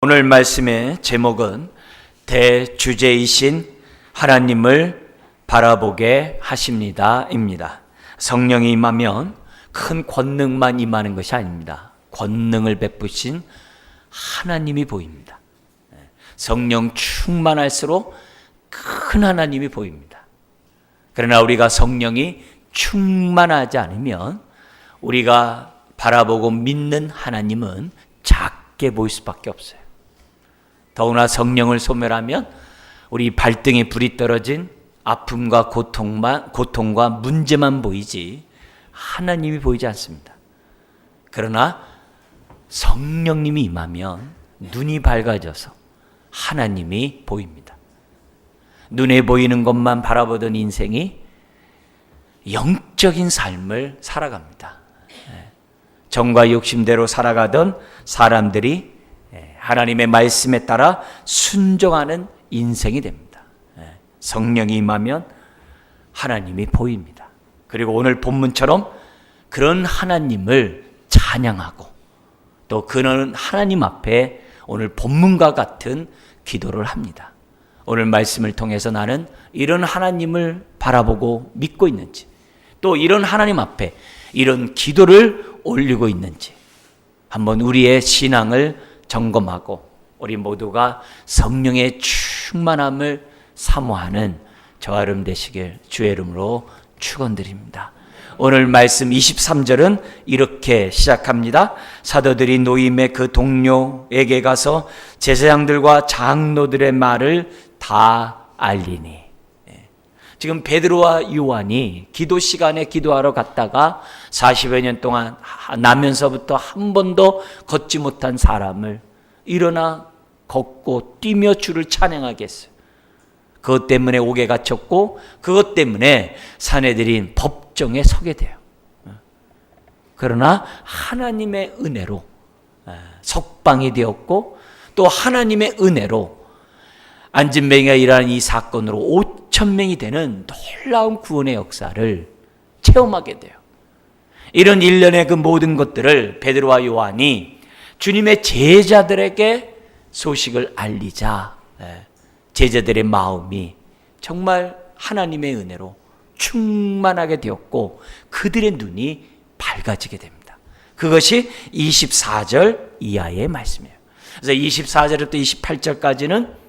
오늘 말씀의 제목은 대주제이신 하나님을 바라보게 하십니다입니다. 성령이 임하면 큰 권능만 임하는 것이 아닙니다. 권능을 베푸신 하나님이 보입니다. 성령 충만할수록 큰 하나님이 보입니다. 그러나 우리가 성령이 충만하지 않으면 우리가 바라보고 믿는 하나님은 작게 보일 수밖에 없어요. 더구나 성령을 소멸하면 우리 발등에 불이 떨어진 아픔과 고통과 문제만 보이지 하나님이 보이지 않습니다. 그러나 성령님이 임하면 눈이 밝아져서 하나님이 보입니다. 눈에 보이는 것만 바라보던 인생이 영적인 삶을 살아갑니다. 정과 욕심대로 살아가던 사람들이 하나님의 말씀에 따라 순종하는 인생이 됩니다. 성령이 임하면 하나님이 보입니다. 그리고 오늘 본문처럼 그런 하나님을 찬양하고 또 그런 하나님 앞에 오늘 본문과 같은 기도를 합니다. 오늘 말씀을 통해서 나는 이런 하나님을 바라보고 믿고 있는지, 또 이런 하나님 앞에 이런 기도를 올리고 있는지 한번 우리의 신앙을 점검하고 우리 모두가 성령의 충만함을 사모하는 저와 여러분 되시길 주의 이름으로 축원드립니다. 오늘 말씀 23절은 이렇게 시작합니다. 사도들이 노임의 그 동료에게 가서 제사장들과 장로들의 말을 다 알리니. 지금 베드로와 요한이 기도 시간에 기도하러 갔다가 40여 년 동안 나면서부터 한 번도 걷지 못한 사람을 일어나 걷고 뛰며 주를 찬양하게 했어요. 그것 때문에 옥에 갇혔고 그것 때문에 사내들인 법정에 서게 돼요. 그러나 하나님의 은혜로 석방이 되었고 또 하나님의 은혜로 안진뱅이가 일하는 이 사건으로 5,000명이 되는 놀라운 구원의 역사를 체험하게 돼요. 이런 일련의 그 모든 것들을 베드로와 요한이 주님의 제자들에게 소식을 알리자 제자들의 마음이 정말 하나님의 은혜로 충만하게 되었고 그들의 눈이 밝아지게 됩니다. 그것이 24절 이하의 말씀이에요. 그래서 24절부터 28절까지는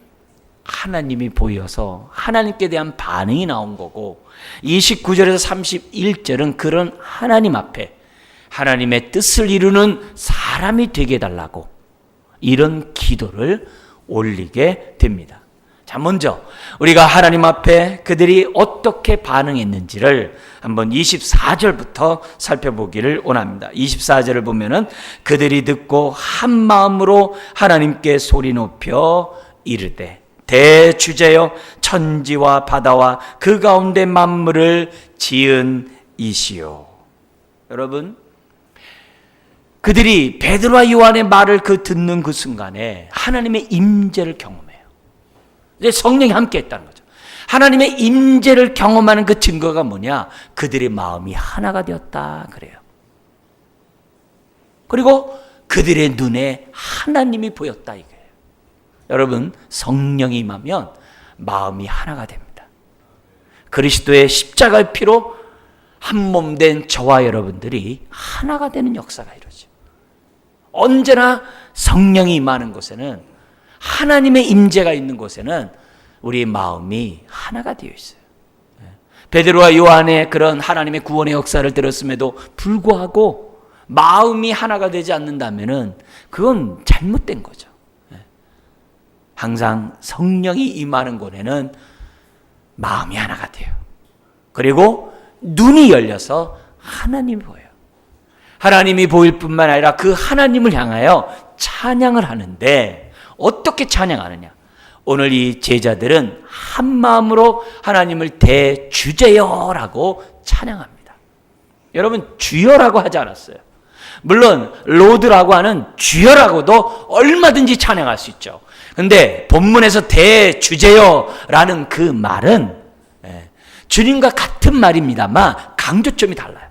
하나님이 보여서 하나님께 대한 반응이 나온 거고 29절에서 31절은 그런 하나님 앞에 하나님의 뜻을 이루는 사람이 되게 해달라고 이런 기도를 올리게 됩니다. 자, 먼저 우리가 하나님 앞에 그들이 어떻게 반응했는지를 한번 24절부터 살펴보기를 원합니다. 24절을 보면은 그들이 듣고 한 마음으로 하나님께 소리 높여 이르되 대주제여 천지와 바다와 그 가운데 만물을 지은 이시요. 여러분, 그들이 베드로와 요한의 말을 듣는 그 순간에 하나님의 임재를 경험해요. 이제 성령이 함께 했다는 거죠. 하나님의 임재를 경험하는 그 증거가 뭐냐? 그들의 마음이 하나가 되었다 그래요. 그리고 그들의 눈에 하나님이 보였다 이거예요. 여러분, 성령이 임하면 마음이 하나가 됩니다. 그리스도의 십자가의 피로 한 몸 된 저와 여러분들이 하나가 되는 역사가 이루어져요. 언제나 성령이 임하는 곳에는, 하나님의 임재가 있는 곳에는 우리의 마음이 하나가 되어 있어요. 베드로와 요한의 그런 하나님의 구원의 역사를 들었음에도 불구하고 마음이 하나가 되지 않는다면 그건 잘못된 거죠. 항상 성령이 임하는 곳에는 마음이 하나가 돼요. 그리고 눈이 열려서 하나님이 보여요. 하나님이 보일 뿐만 아니라 그 하나님을 향하여 찬양을 하는데 어떻게 찬양하느냐? 오늘 이 제자들은 한 마음으로 하나님을 대주제여라고 찬양합니다. 여러분, 주여라고 하지 않았어요. 물론 로드라고 하는 주여라고도 얼마든지 찬양할 수 있죠. 근데 본문에서 대주제여라는 그 말은 주님과 같은 말입니다만 강조점이 달라요.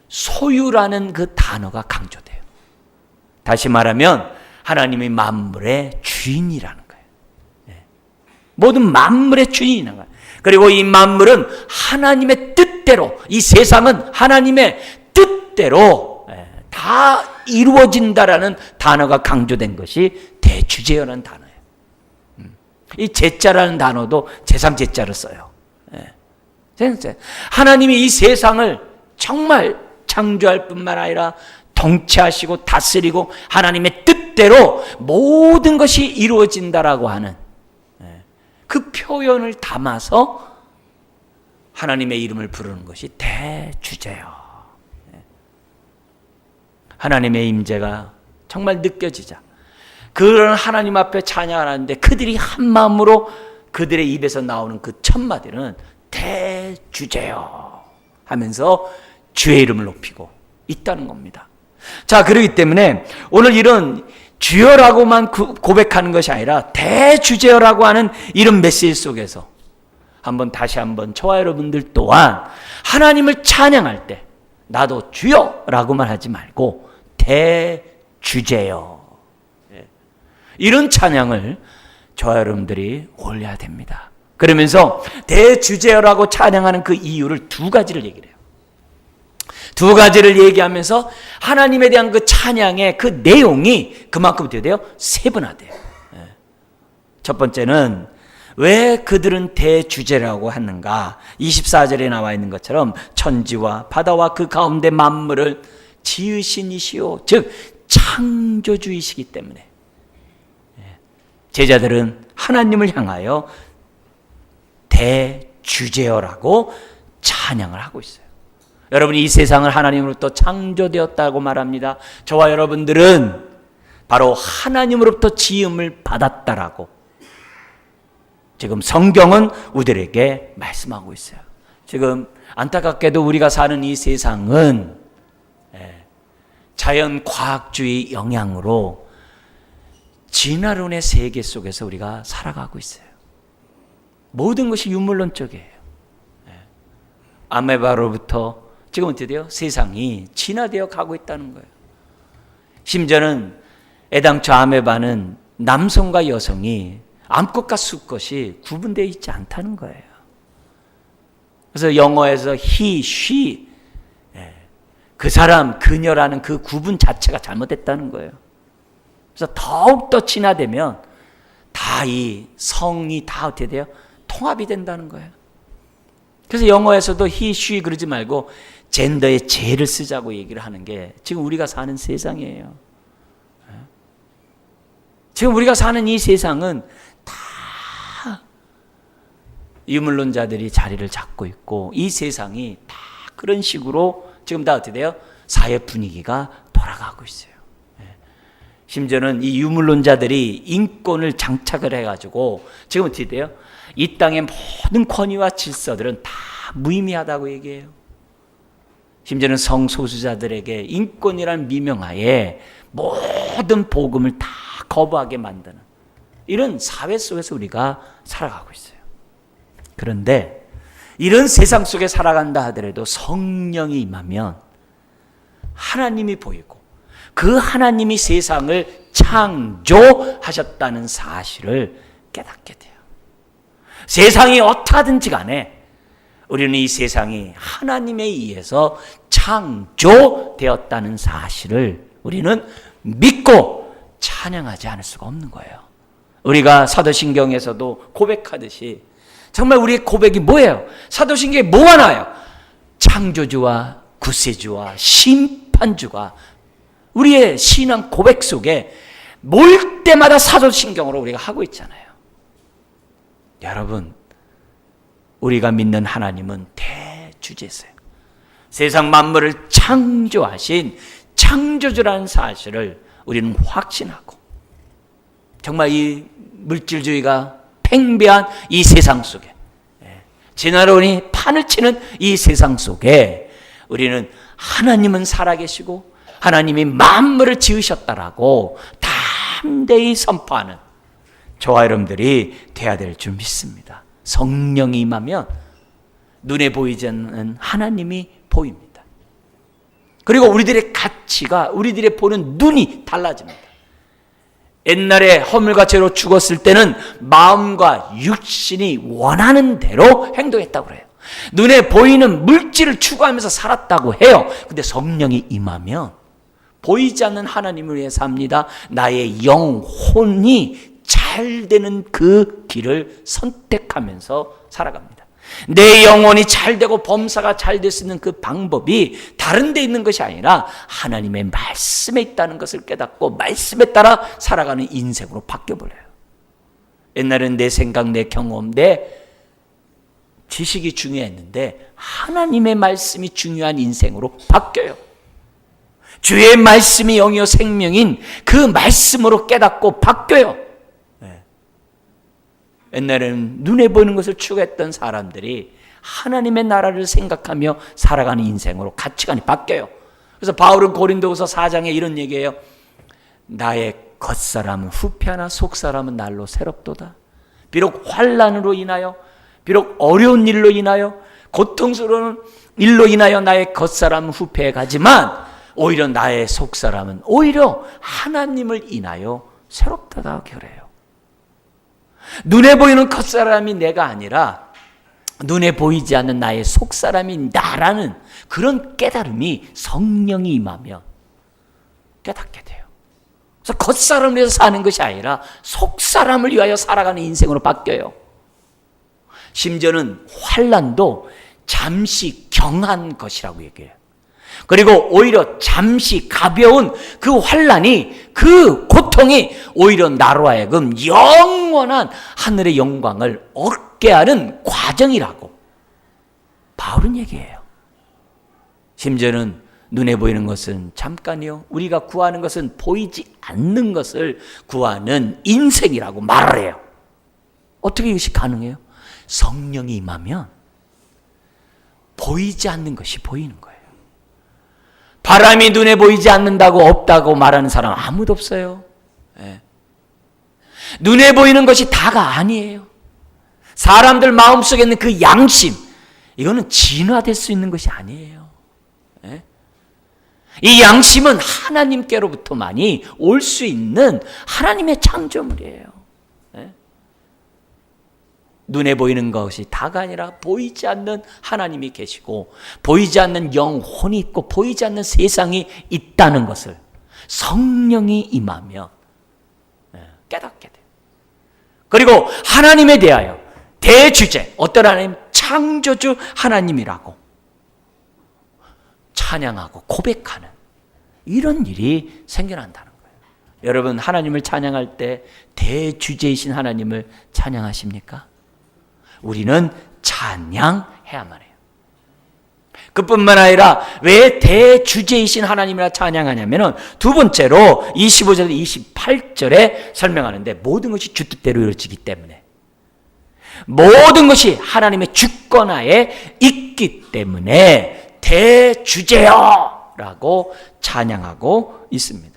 소유라는 그 단어가 강조돼요. 다시 말하면 하나님이 만물의 주인이라는 거예요. 모든 만물의 주인이라는 거예요. 그리고 이 만물은 하나님의 뜻대로, 이 세상은 하나님의 뜻대로 다 이루어진다라는 단어가 강조된 것이 대주제어라는 단어예요. 이 제자라는 단어도 제3제자를 써요. 하나님이 이 세상을 정말 창조할 뿐만 아니라 통치하시고 다스리고 하나님의 뜻대로 모든 것이 이루어진다라고 하는 그 표현을 담아서 하나님의 이름을 부르는 것이 대주제요. 하나님의 임재가 정말 느껴지자 그런 하나님 앞에 찬양하는데 그들이 한 마음으로 그들의 입에서 나오는 그 첫 마디는 대주제요 하면서 주의 이름을 높이고 있다는 겁니다. 자, 그렇기 때문에 오늘 이런 주여라고만 고백하는 것이 아니라 대주제어라고 하는 이런 메시지 속에서 다시 한번 저와 여러분들 또한 하나님을 찬양할 때 나도 주여라고만 하지 말고 대주제여, 이런 찬양을 저와 여러분들이 올려야 됩니다. 그러면서 대주제여라고 찬양하는 그 이유를 두 가지를 얘기를 해요. 두 가지를 얘기하면서 하나님에 대한 그 찬양의 그 내용이 그만큼 어떻게 돼요? 세분화돼요. 첫 번째는 왜 그들은 대주제라고 하는가? 24절에 나와 있는 것처럼 천지와 바다와 그 가운데 만물을 지으신 이시오, 즉 창조주이시기 때문에 제자들은 하나님을 향하여 대주제어라고 찬양을 하고 있어요. 여러분이 이 세상을 하나님으로부터 창조되었다고 말합니다. 저와 여러분들은 바로 하나님으로부터 지음을 받았다라고 지금 성경은 우리들에게 말씀하고 있어요. 지금 안타깝게도 우리가 사는 이 세상은 자연과학주의 영향으로 진화론의 세계 속에서 우리가 살아가고 있어요. 모든 것이 유물론적이에요. 아메바로부터 지금 어떻게 돼요? 세상이 진화되어 가고 있다는 거예요. 심지어는 애당초 아메바는 남성과 여성이 암컷과 수컷이 구분되어 있지 않다는 거예요. 그래서 영어에서 he, she, 그 사람, 그녀라는 그 구분 자체가 잘못됐다는 거예요. 그래서 더욱더 진화되면 다 이 성이 다 어떻게 돼요? 통합이 된다는 거예요. 그래서 영어에서도 he, she 그러지 말고 젠더의 제를 쓰자고 얘기를 하는 게 지금 우리가 사는 세상이에요. 지금 우리가 사는 이 세상은 다 유물론자들이 자리를 잡고 있고 이 세상이 다 그런 식으로 지금 다 어떻게 돼요? 사회 분위기가 돌아가고 있어요. 심지어는 이 유물론자들이 인권을 장착을 해가지고 지금 어떻게 돼요? 이 땅의 모든 권위와 질서들은 다 무의미하다고 얘기해요. 심지어는 성소수자들에게 인권이라는 미명하에 모든 복음을 다 거부하게 만드는 이런 사회 속에서 우리가 살아가고 있어요. 그런데 이런 세상 속에 살아간다 하더라도 성령이 임하면 하나님이 보이고 그 하나님이 세상을 창조하셨다는 사실을 깨닫게 돼요. 세상이 어떠하든지 간에 우리는 이 세상이 하나님에 의해서 창조되었다는 사실을 우리는 믿고 찬양하지 않을 수가 없는 거예요. 우리가 사도신경에서도 고백하듯이 정말 우리의 고백이 뭐예요? 사도신경에 뭐가 나와요? 창조주와 구세주와 심판주가 우리의 신앙 고백 속에 모일 때마다 사도신경으로 우리가 하고 있잖아요. 여러분, 우리가 믿는 하나님은 대주제세요. 세상 만물을 창조하신 창조주라는 사실을 우리는 확신하고 정말 이 물질주의가 팽배한 이 세상 속에 진화론이 판을 치는 이 세상 속에 우리는 하나님은 살아계시고 하나님이 만물을 지으셨다라고 담대히 선포하는 저와 여러분들이 돼야 될 줄 믿습니다. 성령이 임하면 눈에 보이지 않는 하나님이 보입니다. 그리고 우리들의 가치가 우리들의 보는 눈이 달라집니다. 옛날에 허물과 죄로 죽었을 때는 마음과 육신이 원하는 대로 행동했다고 그래요. 눈에 보이는 물질을 추구하면서 살았다고 해요. 근데 성령이 임하면 보이지 않는 하나님을 위해 삽니다. 나의 영혼이 잘 되는 그 길을 선택하면서 살아갑니다. 내 영혼이 잘 되고 범사가 잘 될 수 있는 그 방법이 다른 데 있는 것이 아니라 하나님의 말씀에 있다는 것을 깨닫고 말씀에 따라 살아가는 인생으로 바뀌어버려요. 옛날에는 내 생각, 내 경험, 내 지식이 중요했는데 하나님의 말씀이 중요한 인생으로 바뀌어요. 주의 말씀이 영이요 생명인 그 말씀으로 깨닫고 바뀌어요. 옛날에는 눈에 보이는 것을 추구했던 사람들이 하나님의 나라를 생각하며 살아가는 인생으로 가치관이 바뀌어요. 그래서 바울은 고린도후서 4장에 이런 얘기해요. 나의 겉사람은 후패하나 속사람은 날로 새롭도다. 비록 환난으로 인하여, 비록 어려운 일로 인하여, 고통스러운 일로 인하여 나의 겉사람은 후패해 가지만 오히려 나의 속사람은 오히려 하나님을 인하여 새롭다고 그래요. 눈에 보이는 겉사람이 내가 아니라 눈에 보이지 않는 나의 속사람이 나라는 그런 깨달음이 성령이 임하면 깨닫게 돼요. 그래서 겉사람을 위해서 사는 것이 아니라 속사람을 위하여 살아가는 인생으로 바뀌어요. 심지어는 환난도 잠시 경한 것이라고 얘기해요. 그리고 오히려 잠시 가벼운 그 환난이, 그 고통이 오히려 나로 하여금 영원한 하늘의 영광을 얻게 하는 과정이라고 바울은 얘기해요. 심지어는 눈에 보이는 것은 잠깐이요, 우리가 구하는 것은 보이지 않는 것을 구하는 인생이라고 말을 해요. 어떻게 이것이 가능해요? 성령이 임하면 보이지 않는 것이 보이는 거예요. 바람이 눈에 보이지 않는다고 없다고 말하는 사람 아무도 없어요. 네. 눈에 보이는 것이 다가 아니에요. 사람들 마음속에 있는 그 양심, 이거는 진화될 수 있는 것이 아니에요. 네. 이 양심은 하나님께로부터만이 올 수 있는 하나님의 창조물이에요. 네. 눈에 보이는 것이 다가 아니라 보이지 않는 하나님이 계시고 보이지 않는 영혼이 있고 보이지 않는 세상이 있다는 것을 성령이 임하면 깨닫게 돼요. 그리고 하나님에 대하여 대주제, 어떤 하나님? 창조주 하나님이라고 찬양하고 고백하는 이런 일이 생겨난다는 거예요. 여러분, 하나님을 찬양할 때 대주제이신 하나님을 찬양하십니까? 우리는 찬양해야만 해요. 그뿐만 아니라 왜 대주제이신 하나님이라 찬양하냐면은 두 번째로 25절 28절에 설명하는데 모든 것이 주 뜻대로 이루어지기 때문에, 모든 것이 하나님의 주권하에 있기 때문에 대주제여라고 찬양하고 있습니다.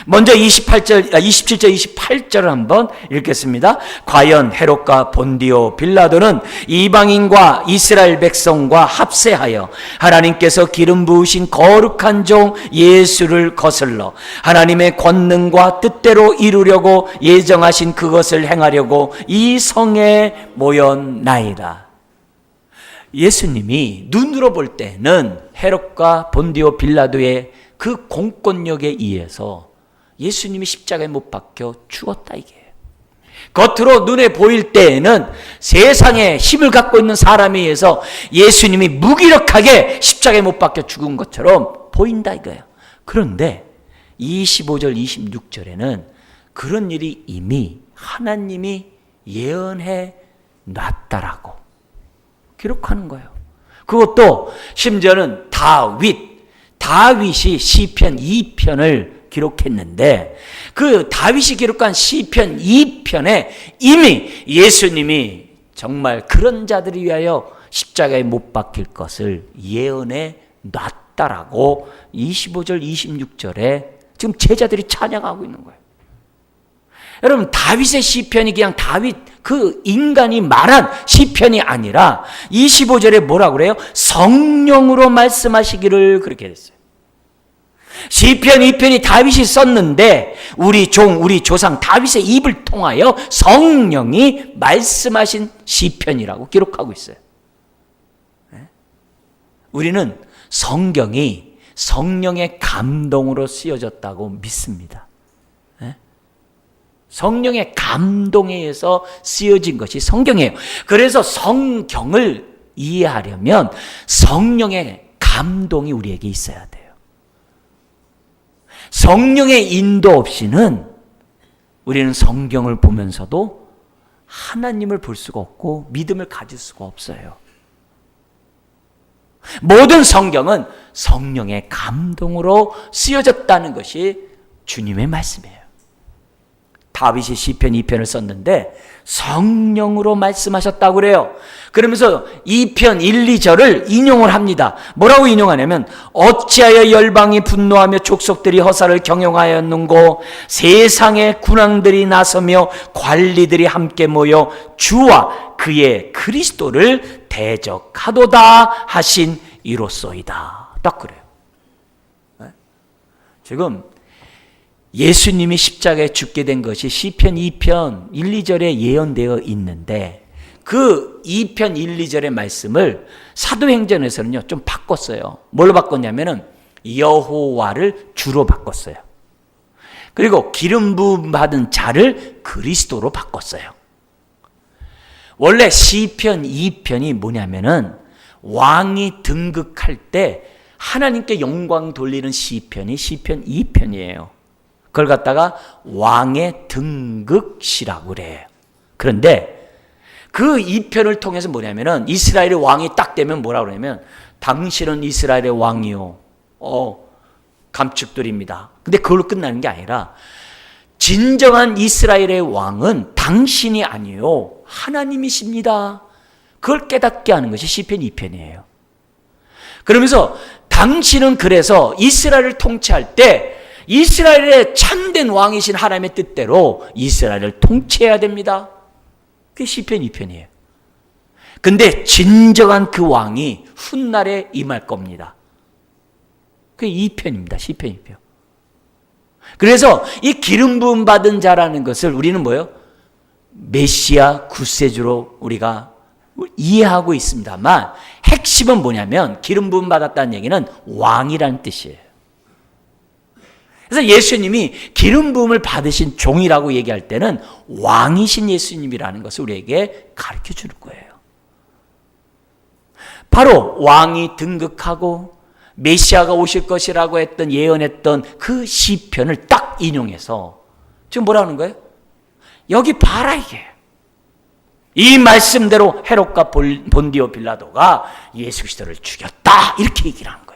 먼저 27절 28절을 한번 읽겠습니다. 과연 헤롯과 본디오 빌라도는 이방인과 이스라엘 백성과 합세하여 하나님께서 기름 부으신 거룩한 종 예수를 거슬러 하나님의 권능과 뜻대로 이루려고 예정하신 그것을 행하려고 이 성에 모였나이다. 예수님이 눈으로 볼 때는 헤롯과 본디오 빌라도의 그 공권력에 의해서 예수님이 십자가에 못 박혀 죽었다 이게요. 겉으로 눈에 보일 때에는 세상에 힘을 갖고 있는 사람에 의해서 예수님이 무기력하게 십자가에 못 박혀 죽은 것처럼 보인다 이거예요. 그런데 25절 26절에는 그런 일이 이미 하나님이 예언해 놨다라고 기록하는 거예요. 그것도 심지어는 다윗이 시편 2편을 기록했는데 그 다윗이 기록한 시편 2편에 이미 예수님이 정말 그런 자들을 위하여 십자가에 못 박힐 것을 예언해 놨다라고 25절 26절에 지금 제자들이 찬양하고 있는 거예요. 여러분, 다윗의 시편이 그냥 다윗 그 인간이 말한 시편이 아니라 25절에 뭐라고 그래요? 성령으로 말씀하시기를 그렇게 했어요. 시편 2편이 다윗이 썼는데 우리 조상 다윗의 입을 통하여 성령이 말씀하신 시편이라고 기록하고 있어요. 우리는 성경이 성령의 감동으로 쓰여졌다고 믿습니다. 성령의 감동에 의해서 쓰여진 것이 성경이에요. 그래서 성경을 이해하려면 성령의 감동이 우리에게 있어야 돼요. 성령의 인도 없이는 우리는 성경을 보면서도 하나님을 볼 수가 없고 믿음을 가질 수가 없어요. 모든 성경은 성령의 감동으로 쓰여졌다는 것이 주님의 말씀이에요. 다윗이 시편 2편을 썼는데 성령으로 말씀하셨다고 그래요. 그러면서 2편 1, 2절을 인용을 합니다. 뭐라고 인용하냐면 어찌하여 열방이 분노하며 족속들이 허사를 경영하였는고 세상의 군왕들이 나서며 관리들이 함께 모여 주와 그의 그리스도를 대적하도다 하신 이로소이다. 딱 그래요. 지금 예수님이 십자가에 죽게 된 것이 시편 2편 1, 2절에 예언되어 있는데 그 2편 1, 2절의 말씀을 사도행전에서는요 좀 바꿨어요. 뭘로 바꿨냐면은 여호와를 주로 바꿨어요. 그리고 기름 부음 받은 자를 그리스도로 바꿨어요. 원래 시편 2편이 뭐냐면은 왕이 등극할 때 하나님께 영광 돌리는 시편이 시편 2편이에요. 그걸 갖다가 왕의 등극시라고 그래요. 그런데 그 2편을 통해서 뭐냐면은 이스라엘의 왕이 딱 되면 뭐라고 그러냐면 당신은 이스라엘의 왕이요. 감축들입니다. 근데 그걸로 끝나는 게 아니라 진정한 이스라엘의 왕은 당신이 아니요. 하나님이십니다. 그걸 깨닫게 하는 것이 시편 2편이에요. 그러면서 당신은 그래서 이스라엘을 통치할 때 이스라엘의 참된 왕이신 하나님의 뜻대로 이스라엘을 통치해야 됩니다. 그게 시편 2편이에요. 근데 진정한 그 왕이 훗날에 임할 겁니다. 그게 2편입니다. 시편 2편. 그래서 이 기름 부음 받은 자라는 것을 우리는 뭐예요? 메시아 구세주로 우리가 이해하고 있습니다만 핵심은 뭐냐면 기름 부음 받았다는 얘기는 왕이라는 뜻이에요. 그래서 예수님이 기름 부음을 받으신 종이라고 얘기할 때는 왕이신 예수님이라는 것을 우리에게 가르쳐 주는 거예요. 바로 왕이 등극하고 메시아가 오실 것이라고 했던 예언했던 그 시편을 딱 인용해서 지금 뭐라 하는 거예요? 여기 봐라 이게. 이 말씀대로 헤롯과 본디오 빌라도가 예수 그리스도를 죽였다 이렇게 얘기를 하는 거예요.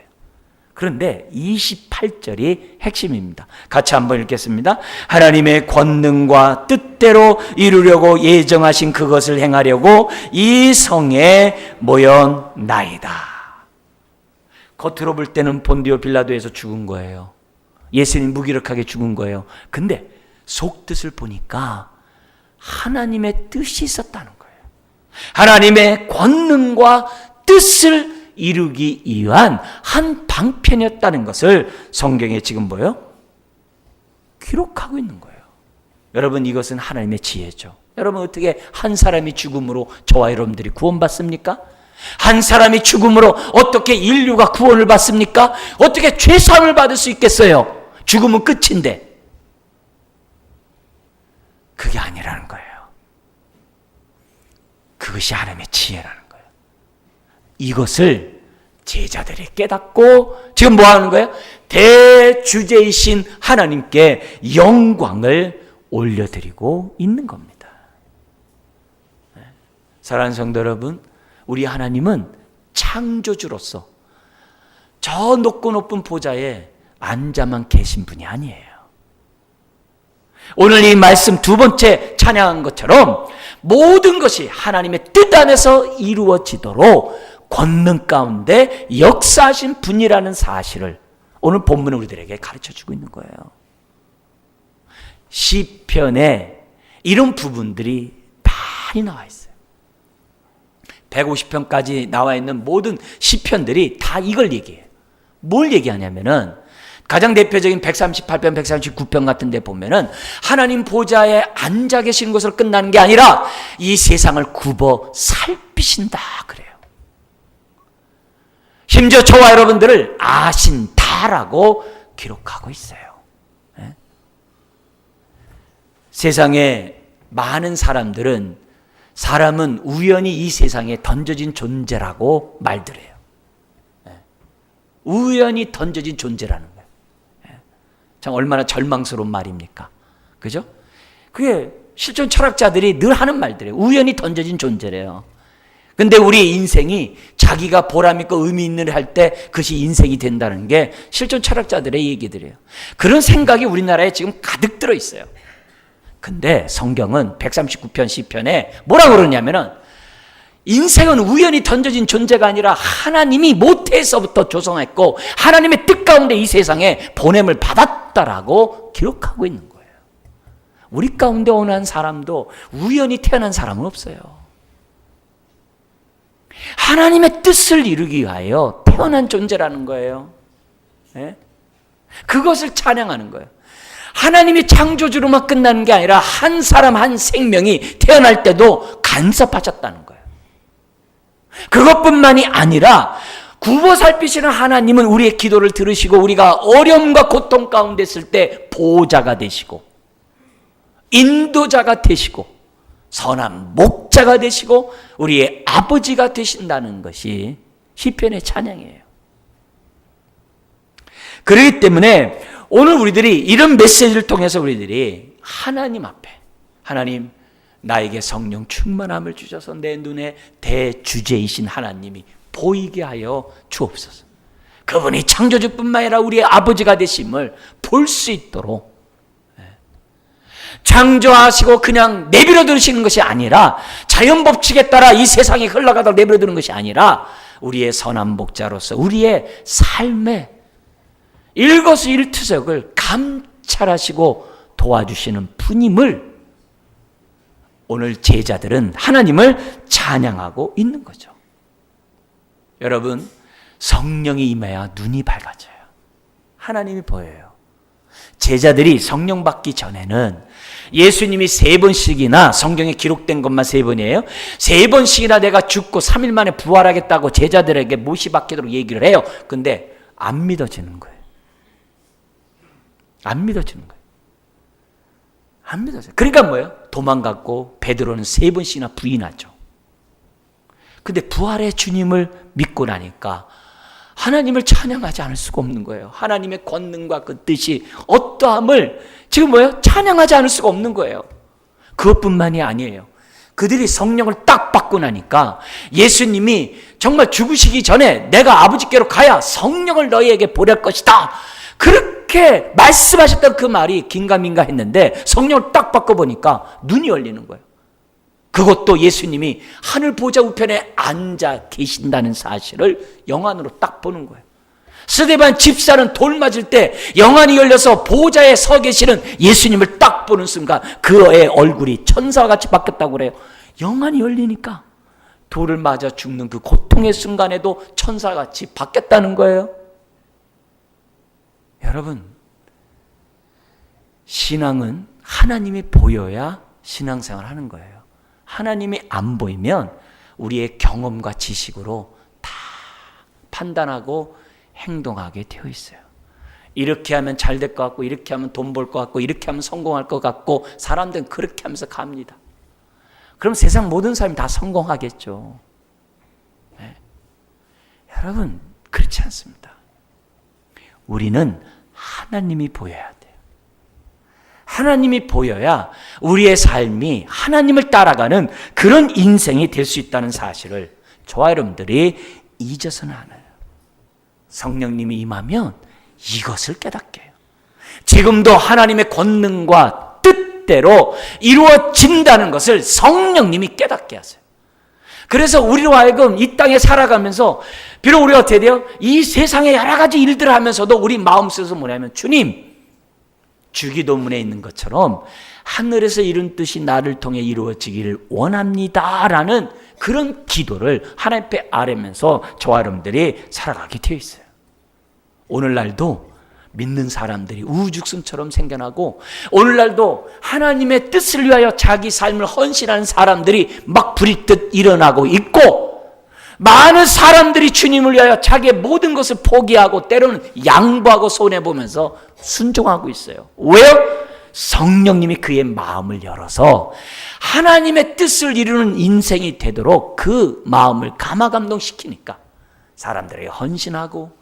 그런데 28절이 핵심입니다. 같이 한번 읽겠습니다. 하나님의 권능과 뜻대로 이루려고 예정하신 그것을 행하려고 이 성에 모였나이다. 겉으로 볼 때는 본디오 빌라도에서 죽은 거예요. 예수님 무기력하게 죽은 거예요. 근데 속뜻을 보니까 하나님의 뜻이 있었다는 거예요. 하나님의 권능과 뜻을 이루기 위한 한 방편이었다는 것을 성경에 지금 뭐예요? 기록하고 있는 거예요. 여러분 이것은 하나님의 지혜죠. 여러분 어떻게 한 사람이 죽음으로 저와 여러분들이 구원받습니까? 한 사람이 죽음으로 어떻게 인류가 구원을 받습니까? 어떻게 죄사함을 받을 수 있겠어요? 죽음은 끝인데. 그게 아니라는 거예요. 그것이 하나님의 지혜라는 거예요. 이것을 제자들이 깨닫고 지금 뭐 하는 거예요? 대주제이신 하나님께 영광을 올려드리고 있는 겁니다. 사랑하는 성도 여러분, 우리 하나님은 창조주로서 저 높고 높은 보좌에 앉아만 계신 분이 아니에요. 오늘 이 말씀 두 번째 찬양한 것처럼 모든 것이 하나님의 뜻 안에서 이루어지도록 권능 가운데 역사하신 분이라는 사실을 오늘 본문은 우리들에게 가르쳐주고 있는 거예요. 시편에 이런 부분들이 많이 나와 있어요. 150편까지 나와 있는 모든 시편들이 다 이걸 얘기해요. 뭘 얘기하냐면은 가장 대표적인 138편, 139편 같은 데 보면은 하나님 보좌에 앉아 계시는 것으로 끝나는 게 아니라 이 세상을 굽어 살피신다 그래요. 심지어 저와 여러분들을 아신다라고 기록하고 있어요. 네? 세상에 많은 사람은 우연히 이 세상에 던져진 존재라고 말들 해요. 네? 우연히 던져진 존재라는 거예요. 네? 참 얼마나 절망스러운 말입니까? 그죠? 그게 실존 철학자들이 늘 하는 말들이에요. 우연히 던져진 존재래요. 근데 우리의 인생이 자기가 보람있고 의미 있는 일 할 때 그것이 인생이 된다는 게 실존 철학자들의 얘기들이에요. 그런 생각이 우리나라에 지금 가득 들어 있어요. 근데 성경은 139편 시편에 뭐라고 그러냐면은 인생은 우연히 던져진 존재가 아니라 하나님이 모태에서부터 조성했고 하나님의 뜻 가운데 이 세상에 보냄을 받았다라고 기록하고 있는 거예요. 우리 가운데 어느 한 사람도 우연히 태어난 사람은 없어요. 하나님의 뜻을 이루기 위하여 태어난 존재라는 거예요. 네? 그것을 찬양하는 거예요. 하나님이 창조주로만 끝나는 게 아니라 한 사람 한 생명이 태어날 때도 간섭하셨다는 거예요. 그것뿐만이 아니라 굽어 살피시는 하나님은 우리의 기도를 들으시고 우리가 어려움과 고통 가운데 있을 때 보호자가 되시고 인도자가 되시고 선한 목자가 되시고 우리의 아버지가 되신다는 것이 시편의 찬양이에요. 그렇기 때문에 오늘 우리들이 이런 메시지를 통해서 우리들이 하나님 앞에 하나님 나에게 성령 충만함을 주셔서 내 눈에 대주제이신 하나님이 보이게 하여 주옵소서. 그분이 창조주뿐만 아니라 우리의 아버지가 되심을 볼 수 있도록 창조하시고 그냥 내버려 두시는 것이 아니라 자연 법칙에 따라 이 세상이 흘러가다 내버려 두는 것이 아니라 우리의 선한 목자로서 우리의 삶의 일거수일투족을 감찰하시고 도와주시는 분임을 오늘 제자들은 하나님을 찬양하고 있는 거죠. 여러분, 성령이 임해야 눈이 밝아져요. 하나님이 보여요. 제자들이 성령 받기 전에는 예수님이 3번씩이나 성경에 기록된 것만 3번이에요. 3번씩이나 내가 죽고 3일 만에 부활하겠다고 제자들에게 못이 박히도록 얘기를 해요. 근데 안 믿어지는 거예요. 안 믿어지는 거예요. 안 믿어져요. 그러니까 뭐예요? 도망갔고 베드로는 3번씩이나 부인하죠. 근데 부활의 주님을 믿고 나니까 하나님을 찬양하지 않을 수가 없는 거예요. 하나님의 권능과 그 뜻이 어떠함을 지금 뭐예요? 찬양하지 않을 수가 없는 거예요. 그것뿐만이 아니에요. 그들이 성령을 딱 받고 나니까 예수님이 정말 죽으시기 전에 내가 아버지께로 가야 성령을 너희에게 보낼 것이다. 그렇게 말씀하셨던 그 말이 긴가민가 했는데 성령을 딱 받고 보니까 눈이 열리는 거예요. 그것도 예수님이 하늘 보좌 우편에 앉아 계신다는 사실을 영안으로 딱 보는 거예요. 스데반 집사는 돌 맞을 때 영안이 열려서 보좌에 서 계시는 예수님을 딱 보는 순간 그의 얼굴이 천사와 같이 바뀌었다고 그래요. 영안이 열리니까 돌을 맞아 죽는 그 고통의 순간에도 천사와 같이 바뀌었다는 거예요. 여러분, 신앙은 하나님이 보여야 신앙생활을 하는 거예요. 하나님이 안 보이면 우리의 경험과 지식으로 다 판단하고 행동하게 되어 있어요. 이렇게 하면 잘 될 것 같고 이렇게 하면 돈 벌 것 같고 이렇게 하면 성공할 것 같고 사람들은 그렇게 하면서 갑니다. 그럼 세상 모든 사람이 다 성공하겠죠. 네. 여러분, 그렇지 않습니다. 우리는 하나님이 보여야 돼요. 하나님이 보여야 우리의 삶이 하나님을 따라가는 그런 인생이 될 수 있다는 사실을 저와 여러분들이 잊어서는 않아요. 성령님이 임하면 이것을 깨닫게 해요. 지금도 하나님의 권능과 뜻대로 이루어진다는 것을 성령님이 깨닫게 하세요. 그래서 우리로 하여금 이 땅에 살아가면서 비록 우리가 어떻게 돼요? 이 세상의 여러 가지 일들을 하면서도 우리 마음속에서 뭐냐면 주님, 주기도문에 있는 것처럼 하늘에서 이룬 뜻이 나를 통해 이루어지기를 원합니다라는 그런 기도를 하나님 앞에 아뢰면서 저와 여러분들이 살아가게 되어 있어요. 오늘날도 믿는 사람들이 우후죽순처럼 생겨나고, 오늘날도 하나님의 뜻을 위하여 자기 삶을 헌신하는 사람들이 막 부리듯 일어나고 있고, 많은 사람들이 주님을 위하여 자기의 모든 것을 포기하고 때로는 양보하고 손해보면서 순종하고 있어요. 왜요? 성령님이 그의 마음을 열어서 하나님의 뜻을 이루는 인생이 되도록 그 마음을 감화감동시키니까 사람들에게 헌신하고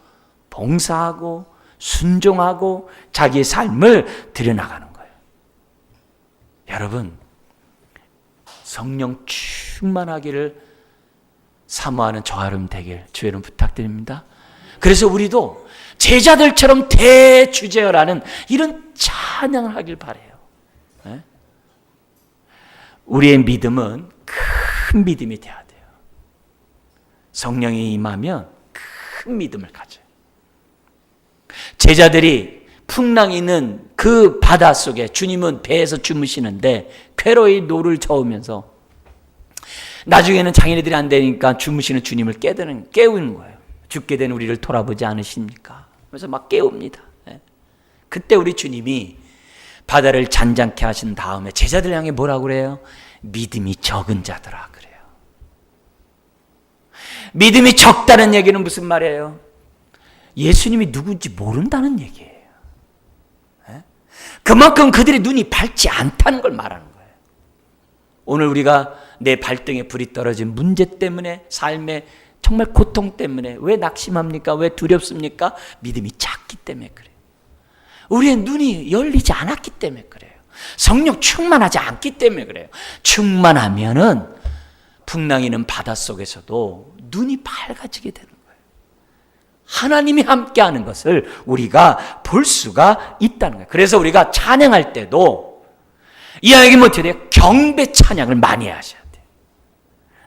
봉사하고 순종하고 자기의 삶을 드려나가는 거예요. 여러분, 성령 충만하기를 사모하는 저와 여러분 되길 주의 이름 부탁드립니다. 그래서 우리도 제자들처럼 대주제어라는 이런 찬양을 하길 바라요. 네? 우리의 믿음은 큰 믿음이 돼야 돼요. 성령이 임하면 큰 믿음을 가져요. 제자들이 풍랑이 있는 그 바다 속에, 주님은 배에서 주무시는데 괴로이 노를 저으면서 나중에는 자기네들이 안 되니까 주무시는 주님을 깨우는 거예요. 죽게 된 우리를 돌아보지 않으십니까? 그래서 막 깨웁니다. 그때 우리 주님이 바다를 잔잔케 하신 다음에 제자들 향해 뭐라고 그래요? 믿음이 적은 자들아 그래요. 믿음이 적다는 얘기는 무슨 말이에요? 예수님이 누군지 모른다는 얘기예요. 그만큼 그들의 눈이 밝지 않다는 걸 말하는 거예요. 오늘 우리가 내 발등에 불이 떨어진 문제 때문에, 삶의 정말 고통 때문에 왜 낙심합니까? 왜 두렵습니까? 믿음이 작기 때문에 그래요. 우리의 눈이 열리지 않았기 때문에 그래요. 성령 충만하지 않기 때문에 그래요. 충만하면은 풍랑이는 바닷속에서도 눈이 밝아지게 되는 거예요. 하나님이 함께하는 것을 우리가 볼 수가 있다는 거예요. 그래서 우리가 찬양할 때도 이야기 못해도 경배 찬양을 많이 하셔야 돼요.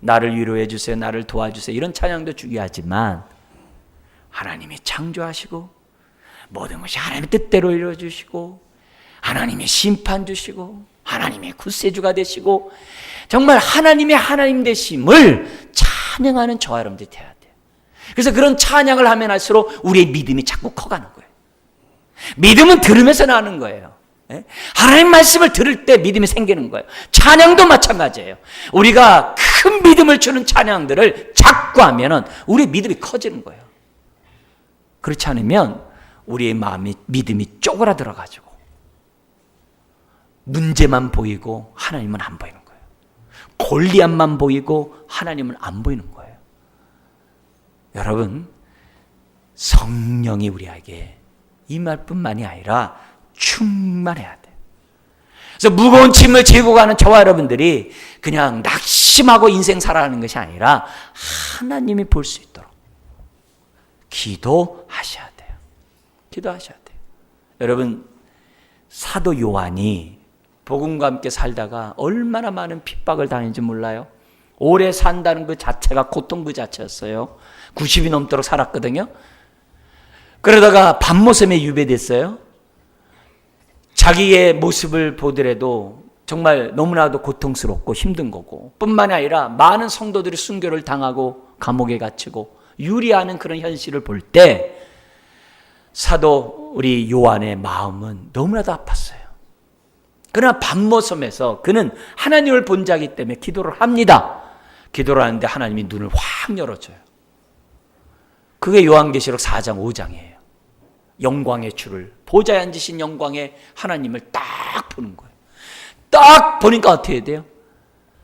나를 위로해 주세요, 나를 도와주세요, 이런 찬양도 중요하지만 하나님이 창조하시고 모든 것이 하나님의 뜻대로 이루어주시고 하나님의 심판 주시고 하나님의 구세주가 되시고 정말 하나님의 하나님 되심을 찬양하는 저와 여러분들이 돼야 돼요. 그래서 그런 찬양을 하면 할수록 우리의 믿음이 자꾸 커가는 거예요. 믿음은 들으면서 나는 거예요. 하나님 말씀을 들을 때 믿음이 생기는 거예요. 찬양도 마찬가지예요. 우리가 큰 믿음을 주는 찬양들을 자꾸 하면은 우리의 믿음이 커지는 거예요. 그렇지 않으면 우리의 마음이, 믿음이 쪼그라들어가지고 문제만 보이고 하나님은 안 보이는 거예요. 골리앗만 보이고 하나님은 안 보이는 거예요. 여러분, 성령이 우리에게 임할 뿐만이 아니라 충만해야 돼요. 그래서 무거운 짐을 지고 가는 저와 여러분들이 그냥 낙심하고 인생 살아가는 것이 아니라 하나님이 볼 수 있도록 기도하셔야 돼요. 기도하셔야 돼요. 여러분, 사도 요한이 복음과 함께 살다가 얼마나 많은 핍박을 당했는지 몰라요? 오래 산다는 그 자체가 고통 그 자체였어요. 90이 넘도록 살았거든요. 그러다가 밤모섬에 유배됐어요. 자기의 모습을 보더라도 정말 너무나도 고통스럽고 힘든 거고, 뿐만이 아니라 많은 성도들이 순교를 당하고 감옥에 갇히고 유리하는 그런 현실을 볼 때 사도 우리 요한의 마음은 너무나도 아팠어요. 그러나 밤모섬에서 그는 하나님을 본 자이기 때문에 기도를 합니다. 기도를 하는데 하나님이 눈을 확 열어줘요. 그게 요한계시록 4장 5장이에요. 영광의 주를, 보좌에 앉으신 영광의 하나님을 딱 보는 거예요. 딱 보니까 어떻게 해야 돼요?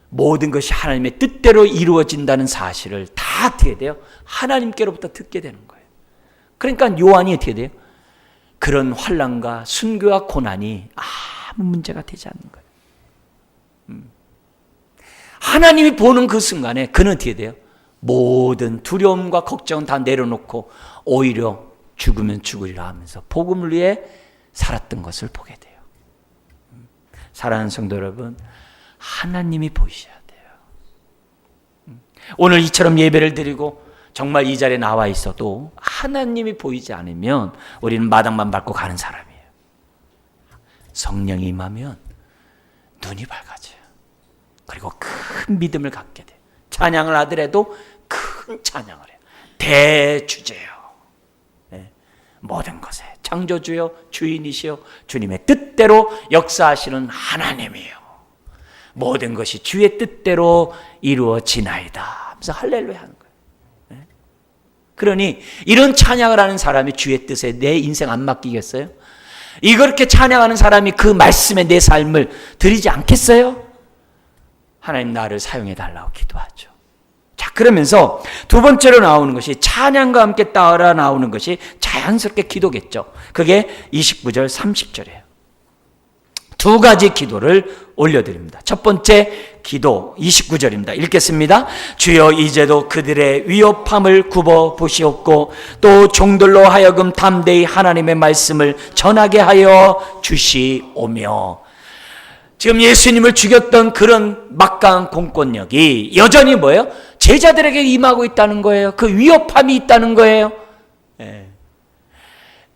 모든 것이 하나님의 뜻대로 이루어진다는 사실을 다 어떻게 돼요? 하나님께로부터 듣게 되는 거예요. 그러니까 요한이 어떻게 돼요? 그런 환난과 순교와 고난이 아무 문제가 되지 않는 거예요. 하나님이 보는 그 순간에 그는 어떻게 돼요? 모든 두려움과 걱정은 다 내려놓고 오히려 죽으면 죽으리라 하면서 복음을 위해 살았던 것을 보게 돼요. 사랑하는 성도 여러분, 하나님이 보이셔야 돼요. 오늘 이처럼 예배를 드리고 정말 이 자리에 나와 있어도 하나님이 보이지 않으면 우리는 마당만 밟고 가는 사람이에요. 성령이 임하면 눈이 밝아져요. 그리고 큰 믿음을 갖게 돼요. 찬양을 하더라도 큰 찬양을 해요. 대주제요. 네. 모든 것에 창조주요 주인이시요 주님의 뜻대로 역사하시는 하나님이요 모든 것이 주의 뜻대로 이루어지나이다 하면서 할렐루야 하는 거예요. 그러니 이런 찬양을 하는 사람이 주의 뜻에 내 인생 안 맡기겠어요? 이렇게 찬양하는 사람이 그 말씀에 내 삶을 드리지 않겠어요? 하나님 나를 사용해 달라고 기도하죠. 자, 그러면서 두 번째로 나오는 것이 찬양과 함께 따라 나오는 것이 자연스럽게 기도겠죠. 그게 29절 30절이에요. 두 가지 기도를 올려드립니다. 첫 번째 기도 29절입니다. 읽겠습니다. 주여 이제도 그들의 위협함을 굽어 보시옵고 또 종들로 하여금 담대히 하나님의 말씀을 전하게 하여 주시오며. 지금 예수님을 죽였던 그런 막강한 공권력이 여전히 뭐예요? 제자들에게 임하고 있다는 거예요. 그 위협함이 있다는 거예요.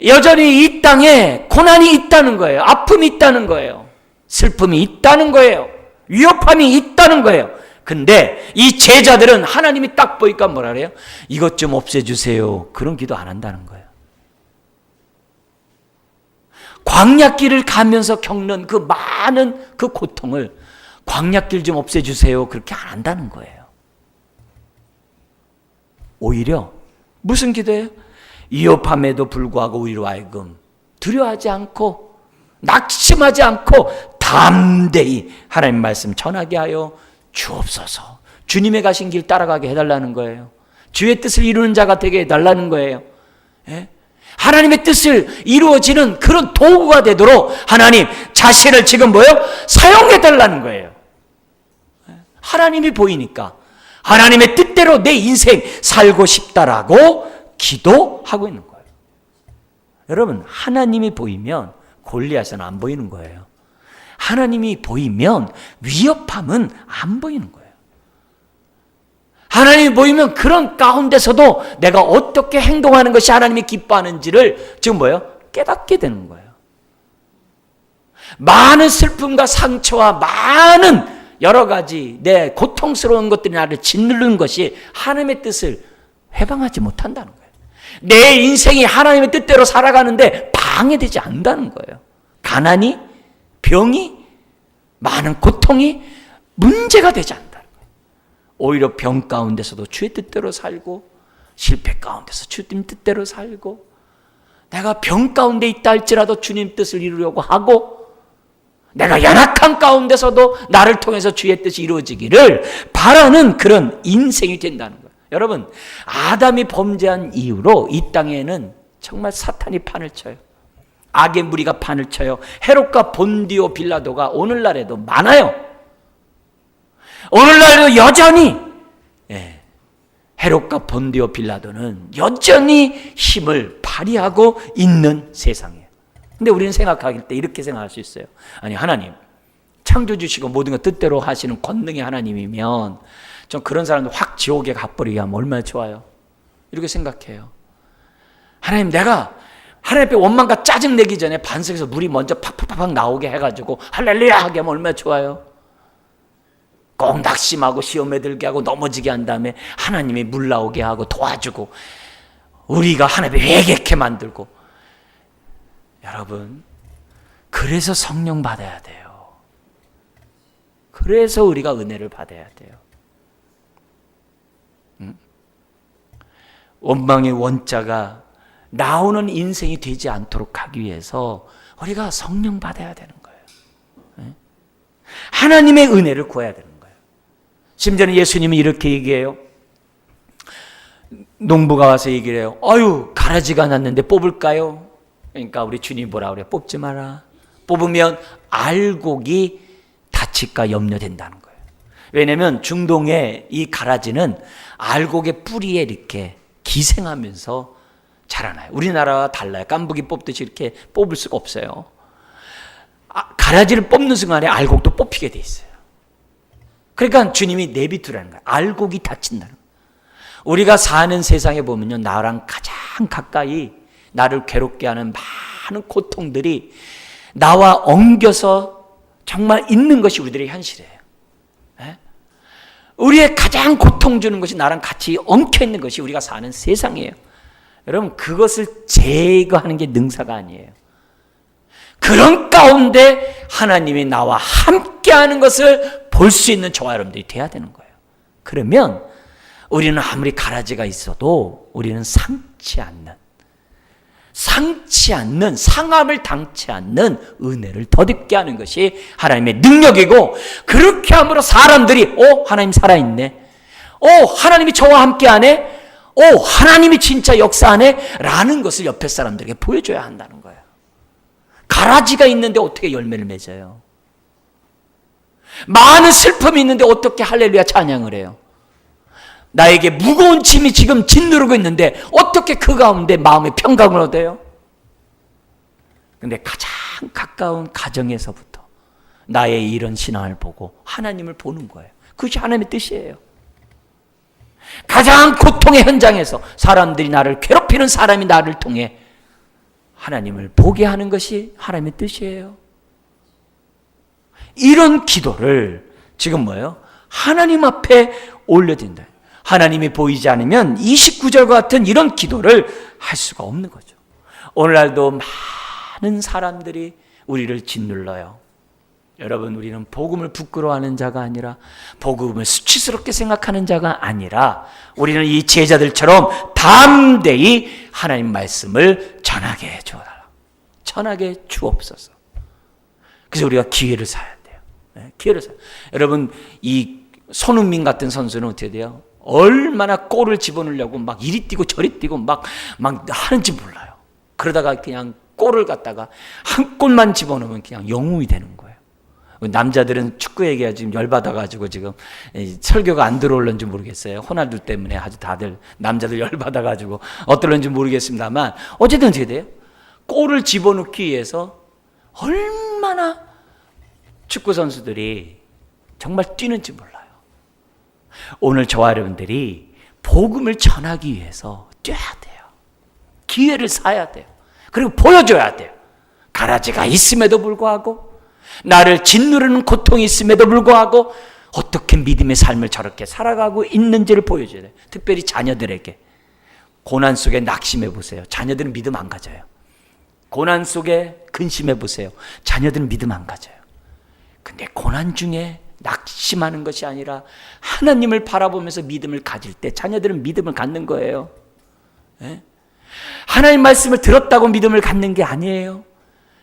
여전히 이 땅에 고난이 있다는 거예요. 아픔이 있다는 거예요. 슬픔이 있다는 거예요. 위협함이 있다는 거예요. 근데 이 제자들은 하나님이 딱 보니까 뭐라 그래요? 이것 좀 없애주세요. 그런 기도 안 한다는 거예요. 광야길을 가면서 겪는 그 많은 그 고통을 광야길 좀 없애주세요. 그렇게 안 한다는 거예요. 오히려 무슨 기도예요? 위협함에도 불구하고 우리로 하여금 두려워하지 않고 낙심하지 않고 담대히 하나님 말씀 전하게 하여 주옵소서. 주님의 가신 길 따라가게 해달라는 거예요. 주의 뜻을 이루는 자가 되게 해달라는 거예요. 하나님의 뜻을 이루어지는 그런 도구가 되도록 하나님 자신을 지금 사용해달라는 거예요. 하나님이 보이니까 하나님의 뜻대로 내 인생 살고 싶다라고 기도하고 있는 거예요. 여러분, 하나님이 보이면 골리앗은 안 보이는 거예요. 하나님이 보이면 위협함은 안 보이는 거예요. 하나님이 보이면 그런 가운데서도 내가 어떻게 행동하는 것이 하나님이 기뻐하는지를 지금 깨닫게 되는 거예요. 많은 슬픔과 상처와 많은 여러 가지 내 고통스러운 것들이 나를 짓누르는 것이 하나님의 뜻을 해방하지 못한다는 거예요. 내 인생이 하나님의 뜻대로 살아가는데 방해되지 않는다는 거예요. 가난이, 병이, 많은 고통이 문제가 되지 않는다는 거예요. 오히려 병 가운데서도 주의 뜻대로 살고 실패 가운데서 주님 뜻대로 살고 내가 병 가운데 있다 할지라도 주님 뜻을 이루려고 하고 내가 연약한 가운데서도 나를 통해서 주의 뜻이 이루어지기를 바라는 그런 인생이 된다는 거예요. 여러분, 아담이 범죄한 이후로 이 땅에는 정말 사탄이 판을 쳐요. 악의 무리가 판을 쳐요. 헤롯과 본디오 빌라도가 오늘날에도 많아요. 오늘날에도 여전히 헤롯과 본디오 빌라도는 여전히 힘을 발휘하고 있는 세상이에요. 근데 우리는 생각할 때 이렇게 생각할 수 있어요. 아니, 하나님 창조주시고 모든 것 뜻대로 하시는 권능의 하나님이면 좀 그런 사람들 확 지옥에 가버리게 하면 얼마나 좋아요. 이렇게 생각해요. 하나님, 내가 하나님 앞에 원망과 짜증 내기 전에 반석에서 물이 먼저 팍팍팍 나오게 해가지고 할렐루야 하게 하면 얼마나 좋아요. 꼭 낙심하고 시험에 들게 하고 넘어지게 한 다음에 하나님이 물 나오게 하고 도와주고 우리가 하나님 앞에 회개케 만들고. 여러분, 그래서 성령 받아야 돼요. 그래서 우리가 은혜를 받아야 돼요. 원망의 원자가 나오는 인생이 되지 않도록 하기 위해서 우리가 성령 받아야 되는 거예요. 하나님의 은혜를 구해야 되는 거예요. 심지어는 예수님이 이렇게 얘기해요. 농부가 와서 얘기를 해요. 아유, 가라지가 났는데 뽑을까요? 그러니까 우리 주님이 뭐라 그래요? 뽑지 마라. 뽑으면 알곡이 다칠까 염려된다는 거예요. 왜냐하면 중동의 이 가라지는 알곡의 뿌리에 이렇게 기생하면서 자라나요. 우리나라와 달라요. 깐부기 뽑듯이 이렇게 뽑을 수가 없어요. 가라지를 뽑는 순간에 알곡도 뽑히게 돼 있어요. 그러니까 주님이 내비두라는 거예요. 알곡이 다친다는 거예요. 우리가 사는 세상에 보면요, 나랑 가장 가까이 나를 괴롭게 하는 많은 고통들이 나와 엉겨서 정말 있는 것이 우리들의 현실이에요. 우리의 가장 고통 주는 것이 나랑 같이 엉켜 있는 것이 우리가 사는 세상이에요. 여러분, 그것을 제거하는 게 능사가 아니에요. 그런 가운데 하나님이 나와 함께하는 것을 볼 수 있는 저와 여러분들이 돼야 되는 거예요. 그러면 우리는 아무리 가라지가 있어도 우리는 상치 않는 상함을 당치 않는 은혜를 덧입게 하는 것이 하나님의 능력이고, 그렇게 함으로 사람들이 하나님 살아있네, 하나님이 저와 함께하네, 하나님이 진짜 역사하네 라는 것을 옆에 사람들에게 보여줘야 한다는 거예요. 가라지가 있는데 어떻게 열매를 맺어요? 많은 슬픔이 있는데 어떻게 할렐루야 찬양을 해요? 나에게 무거운 짐이 지금 짓누르고 있는데 어떻게 그 가운데 마음의 평강을 얻어요? 근데 가장 가까운 가정에서부터 나의 이런 신앙을 보고 하나님을 보는 거예요. 그것이 하나님의 뜻이에요. 가장 고통의 현장에서 사람들이 나를 괴롭히는 사람이 나를 통해 하나님을 보게 하는 것이 하나님의 뜻이에요. 이런 기도를 지금 뭐예요? 하나님 앞에 올려진다. 하나님이 보이지 않으면 29절과 같은 이런 기도를 할 수가 없는 거죠. 오늘날도 많은 사람들이 우리를 짓눌러요. 여러분, 우리는 복음을 부끄러워하는 자가 아니라 복음을 수치스럽게 생각하는 자가 아니라 우리는 이 제자들처럼 담대히 하나님 말씀을 전하게 해주어달라. 전하게 주옵소서. 그래서 우리가 기회를 사야 돼요. 기회를 사야 돼요. 여러분, 이 손흥민 같은 선수는 어떻게 돼요? 얼마나 골을 집어넣으려고 막 이리 뛰고 저리 뛰고 막 하는지 몰라요. 그러다가 그냥 골을 갖다가 한 골만 집어넣으면 그냥 영웅이 되는 거예요. 남자들은 축구 얘기가 지금 열받아가지고 지금 설교가 안 들어올는지 모르겠어요. 호날두 때문에 아주 다들 남자들 열받아가지고 어떨는지 모르겠습니다만 어쨌든 어떻게 돼요? 골을 집어넣기 위해서 얼마나 축구 선수들이 정말 뛰는지 몰라요. 오늘 저와 여러분들이 복음을 전하기 위해서 뛰어야 돼요. 기회를 사야 돼요. 그리고 보여줘야 돼요. 가라지가 있음에도 불구하고, 나를 짓누르는 고통이 있음에도 불구하고 어떻게 믿음의 삶을 저렇게 살아가고 있는지를 보여줘야 돼요. 특별히 자녀들에게. 고난 속에 낙심해 보세요. 자녀들은 믿음 안 가져요. 고난 속에 근심해 보세요. 자녀들은 믿음 안 가져요. 근데 고난 중에 낙심하는 것이 아니라 하나님을 바라보면서 믿음을 가질 때 자녀들은 믿음을 갖는 거예요. 하나님 말씀을 들었다고 믿음을 갖는 게 아니에요.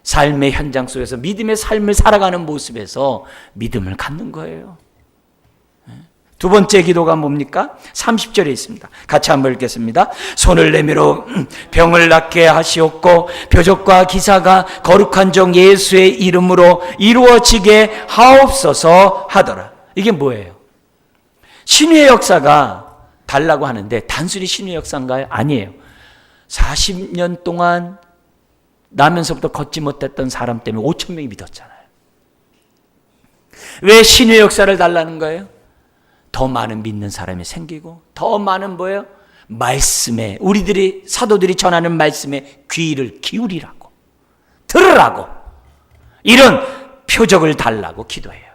삶의 현장 속에서 믿음의 삶을 살아가는 모습에서 믿음을 갖는 거예요. 두 번째 기도가 뭡니까? 30절에 있습니다. 같이 한번 읽겠습니다. 손을 내밀어 병을 낫게 하시옵고 표적과 기사가 거룩한 종 예수의 이름으로 이루어지게 하옵소서 하더라. 이게 뭐예요? 신유의 역사가 달라고 하는데 단순히 신유의 역사인가요? 아니에요. 40년 동안 나면서부터 걷지 못했던 사람 때문에 5천 명이 믿었잖아요. 왜 신유의 역사를 달라는 거예요? 더 많은 믿는 사람이 생기고 더 많은 뭐예요? 말씀에, 우리들이 사도들이 전하는 말씀에 귀를 기울이라고, 들으라고, 이런 표적을 달라고 기도해요.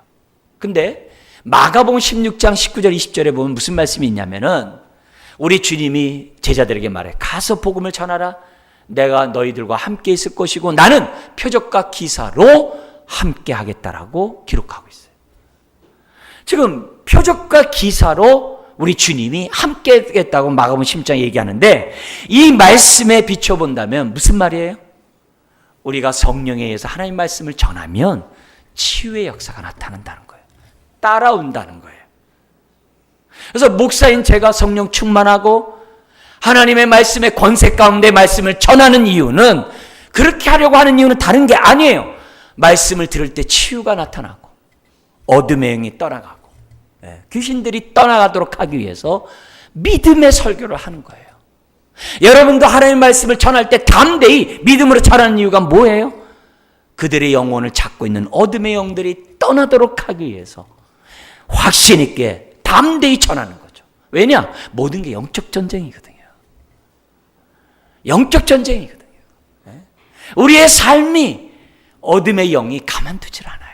근데 마가복음 16장 19절 20절에 보면 무슨 말씀이 있냐면은 우리 주님이 제자들에게 말해, 가서 복음을 전하라. 내가 너희들과 함께 있을 것이고 나는 표적과 기사로 함께 하겠다라고 기록하고 있어요. 지금 표적과 기사로 우리 주님이 함께 하겠다고 마가복음 16장에 얘기하는데, 이 말씀에 비춰본다면 무슨 말이에요? 우리가 성령에 의해서 하나님 말씀을 전하면 치유의 역사가 나타난다는 거예요. 따라온다는 거예요. 그래서 목사인 제가 성령 충만하고 하나님의 말씀의 권세 가운데 말씀을 전하는 이유는, 그렇게 하려고 하는 이유는 다른 게 아니에요. 말씀을 들을 때 치유가 나타나고 어둠의 영이 떠나가고 귀신들이 떠나가도록 하기 위해서 믿음의 설교를 하는 거예요. 여러분도 하나님의 말씀을 전할 때 담대히 믿음으로 전하는 이유가 뭐예요? 그들의 영혼을 잡고 있는 어둠의 영들이 떠나도록 하기 위해서 확신 있게 담대히 전하는 거죠. 왜냐? 모든 게 영적 전쟁이거든요. 영적 전쟁이거든요. 우리의 삶이 어둠의 영이 가만두질 않아요.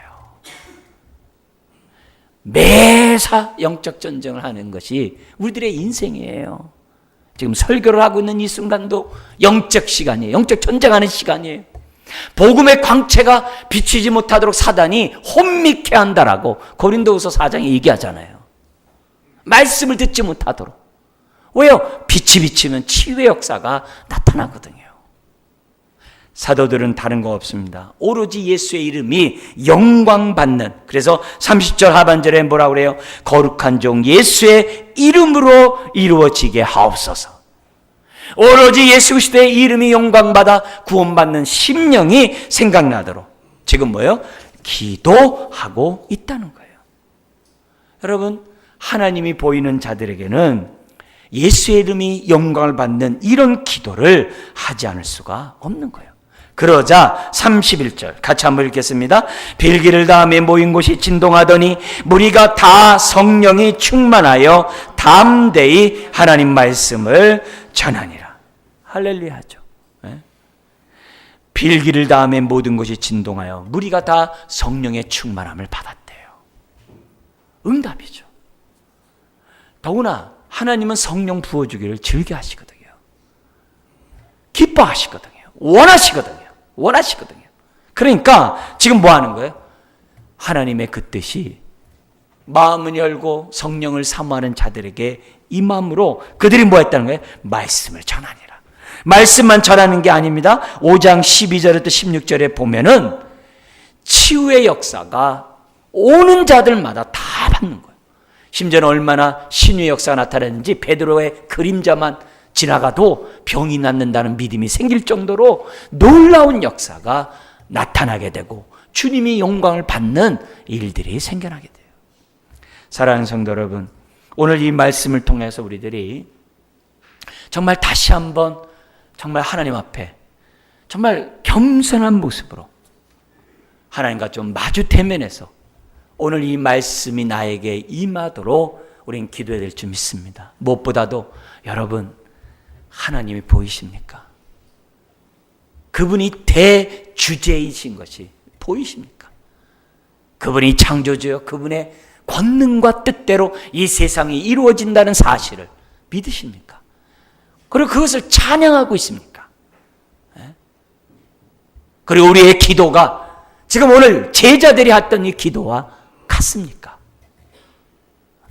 매사 영적 전쟁을 하는 것이 우리들의 인생이에요. 지금 설교를 하고 있는 이 순간도 영적 시간이에요. 영적 전쟁하는 시간이에요. 복음의 광채가 비치지 못하도록 사단이 혼미케 한다라고 고린도후서 4장에 얘기하잖아요. 말씀을 듣지 못하도록. 왜요? 빛이 비치면 치유의 역사가 나타나거든요. 사도들은 다른 거 없습니다. 오로지 예수의 이름이 영광받는, 그래서 30절 하반절에 뭐라 그래요? 거룩한 종 예수의 이름으로 이루어지게 하옵소서. 오로지 예수 그리스도의 이름이 영광받아 구원받는 심령이 생각나도록 지금 뭐예요? 기도하고 있다는 거예요. 여러분, 하나님이 보이는 자들에게는 예수의 이름이 영광을 받는 이런 기도를 하지 않을 수가 없는 거예요. 그러자 31절 같이 한번 읽겠습니다. 빌기를 다음에 모인 곳이 진동하더니 무리가 다 성령이 충만하여 담대히 하나님 말씀을 전하니라. 할렐루야죠. 빌기를 다음에 모든 것이 진동하여 무리가 다 성령의 충만함을 받았대요. 응답이죠. 더구나 하나님은 성령 부어주기를 즐겨 하시거든요. 기뻐하시거든요. 원하시거든요. 그러니까 지금 뭐 하는 거예요? 하나님의 그 뜻이 마음을 열고 성령을 사모하는 자들에게 이 마음으로 그들이 뭐 했다는 거예요? 말씀을 전하니라. 말씀만 전하는 게 아닙니다. 5장 12절부터 16절에 보면은 치유의 역사가 오는 자들마다 다 받는 거예요. 심지어는 얼마나 신유의 역사가 나타나는지 베드로의 그림자만 지나가도 병이 낫는다는 믿음이 생길 정도로 놀라운 역사가 나타나게 되고 주님이 영광을 받는 일들이 생겨나게 돼요. 사랑하는 성도 여러분, 오늘 이 말씀을 통해서 우리들이 정말 다시 한번 정말 하나님 앞에 정말 겸손한 모습으로 하나님과 좀 마주 대면해서 오늘 이 말씀이 나에게 임하도록 우리는 기도해야 될 줄 믿습니다. 무엇보다도 여러분, 하나님이 보이십니까? 그분이 대주제이신 것이 보이십니까? 그분이 창조주요, 그분의 권능과 뜻대로 이 세상이 이루어진다는 사실을 믿으십니까? 그리고 그것을 찬양하고 있습니까? 그리고 우리의 기도가 지금 오늘 제자들이 했던 이 기도와 같습니까?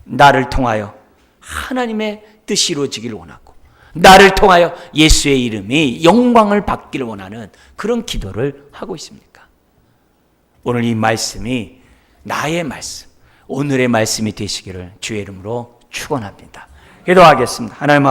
나를 통하여 하나님의 뜻이 이루어지기를 원하고 나를 통하여 예수의 이름이 영광을 받기를 원하는 그런 기도를 하고 있습니까? 오늘 이 말씀이 나의 말씀, 오늘의 말씀이 되시기를 주의 이름으로 축원합니다. 기도하겠습니다. 하나님